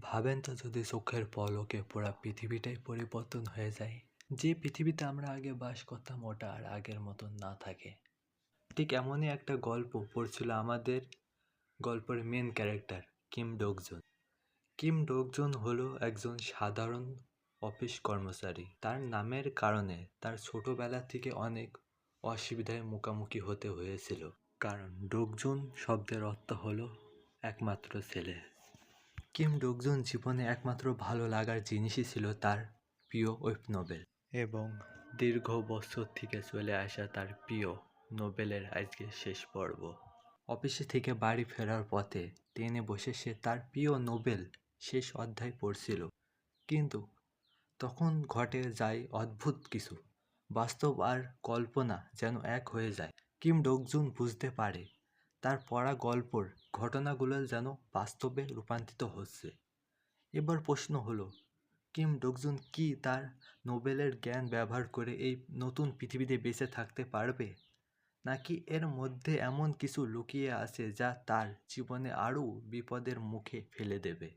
ভাবেন তো যদি চোখের পলকে পুরা পৃথিবীটাই পরিবর্তন হয়ে যায়, যে পৃথিবীতে আমরা আগে বাস করতাম ওটা আর আগের মতন না থাকে। ঠিক এমনই একটা গল্প পড়ছিল আমাদের গল্পের মেন ক্যারেক্টার কিম ডোকজুন। কিম ডোকজুন হলো একজন সাধারণ অফিস কর্মচারী। তার নামের কারণে তার ছোটবেলা থেকে অনেক অসুবিধায় মুখোমুখি হতে হয়েছিল, কারণ ডোকজুন শব্দের অর্থ হলো একমাত্র ছেলে। কিম ডোকজুন জীবনে একমাত্র ভালো লাগার জিনিসই ছিল তার প্রিয় ওয়েব নোবেল, এবং দীর্ঘ বছর থেকে চলে আসা তার প্রিয় নোবেলের আজকে শেষ পর্ব। অফিসে থেকে বাড়ি ফেরার পথে ট্রেনে বসে সে তার প্রিয় নোবেল শেষ অধ্যায় পড়ছিল, কিন্তু তখন ঘটে যায় অদ্ভুত কিছু। বাস্তব আর কল্পনা যেন এক হয়ে যায়। কিম ডোকজুন বুঝতে পারে তার পড়া গল্পর ঘটনাগুলো যেন বাস্তবে রূপান্তরিত হচ্ছে। এবার প্রশ্ন হলো, কিম ডোকজুন কি তার নোবেলের জ্ঞান ব্যবহার করে এই নতুন পৃথিবীতে বেঁচে থাকতে পারবে, নাকি এর মধ্যে এমন কিছু লুকিয়ে আছে যা তার জীবনে আরও বিপদের মুখে ফেলে দেবে?